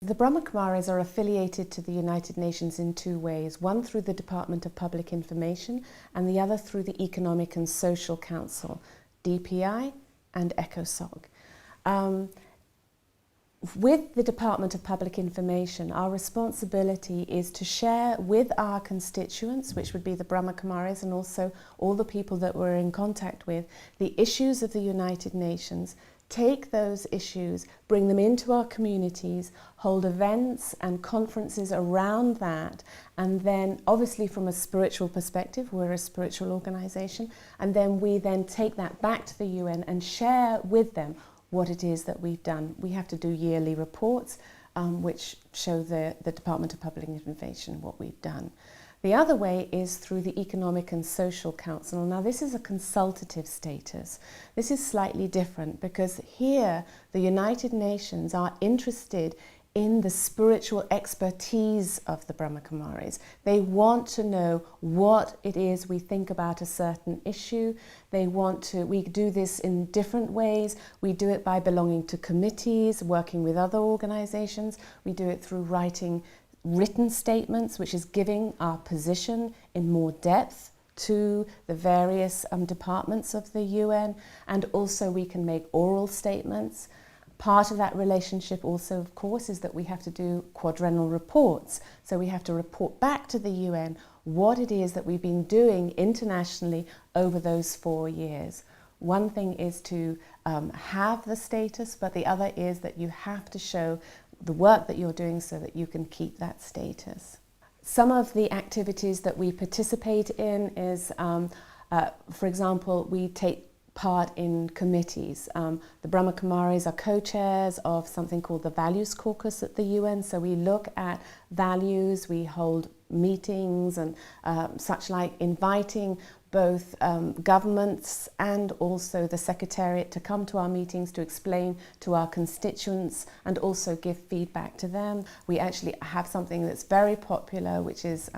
The Brahma Kumaris are affiliated to the United Nations in two ways, one through the Department of Public Information and the other through the Economic and Social Council, DPI and ECOSOC. With the Department of Public Information, our responsibility is to share with our constituents, which would be the Brahma Kumaris and also all the people that we're in contact with, the issues of the United Nations, take those issues, bring them into our communities, hold events and conferences around that, and then obviously from a spiritual perspective, we're a spiritual organization, and then we then take that back to the UN and share with them what it is that we've done. We have to do yearly reports which show the Department of Public Information what we've done. The other way is through the Economic and Social Council. Now this is a consultative status. This is slightly different because here the United Nations are interested in the spiritual expertise of the Brahma Kumaris. They want to know what it is we think about a certain issue. We do this in different ways. We do it by belonging to committees, working with other organizations. We do it through writing written statements, which is giving our position in more depth to the various departments of the UN, and also we can make oral statements. Part of that relationship also, of course, is that we have to do quadrenal reports. So we have to report back to the UN what it is that we've been doing internationally over those 4 years. One thing is to have the status, but the other is that you have to show the work that you're doing so that you can keep that status. Some of the activities that we participate in is, for example, we take part in committees. The Brahma Kumaris are co-chairs of something called the Values Caucus at the UN, so we look at values, we hold meetings and such like, inviting both governments and also the Secretariat to come to our meetings to explain to our constituents and also give feedback to them. We actually have something that's very popular, which is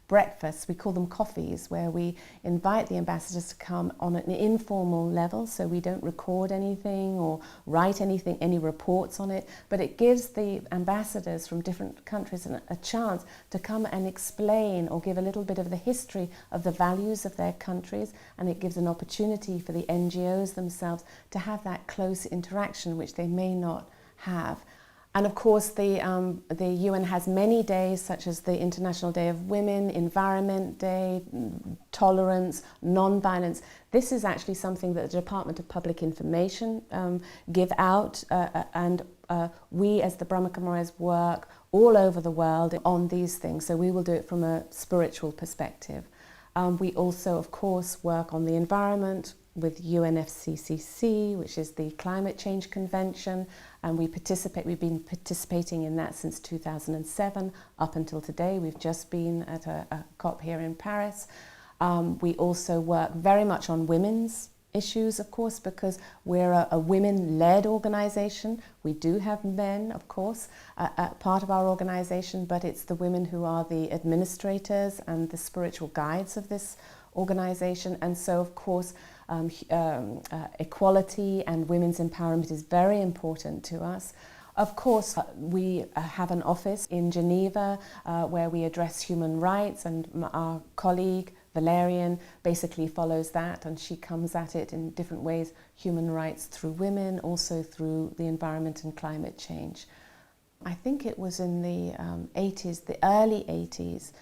breakfasts. We call them coffees, where we invite the ambassadors to come on an informal level, so we don't record anything or write anything, any reports on it, but it gives the ambassadors from different countries a chance to come and explain or give a little bit of the history of the values of their countries, and it gives an opportunity for the NGOs themselves to have that close interaction which they may not have. And of course the UN has many days, such as the International Day of Women, Environment Day, Tolerance, Non-Violence. This is actually something that the Department of Public Information give out, and we as the Brahma Kumaris work all over the world on these things, so we will do it from a spiritual perspective. We also, of course, work on the environment with UNFCCC, which is the Climate Change Convention, and we've been participating in that since 2007 up until today. We've just been at a COP here in Paris. We also work very much on women's issues, of course, because we're a women-led organization. We do have men, of course, part of our organization, but it's the women who are the administrators and the spiritual guides of this organization. And so, of course, equality and women's empowerment is very important to us. Of course, we have an office in Geneva where we address human rights, and our colleague Valerian basically follows that, and she comes at it in different ways: human rights through women, also through the environment and climate change. I think it was in the 80s, the early 80s,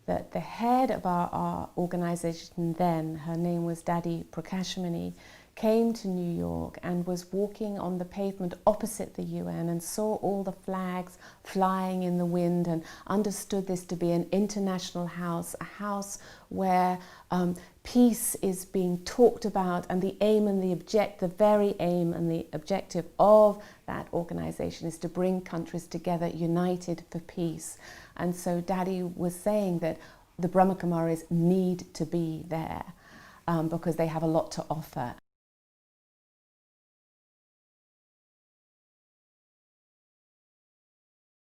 that the head of our organization then, her name was Dadi Prakashmani, came to New York and was walking on the pavement opposite the UN and saw all the flags flying in the wind and understood this to be an international house, a house where peace is being talked about, and the aim and the very aim and the objective of that organization is to bring countries together united for peace. And so Dadi was saying that the Brahma Kumaris need to be there because they have a lot to offer.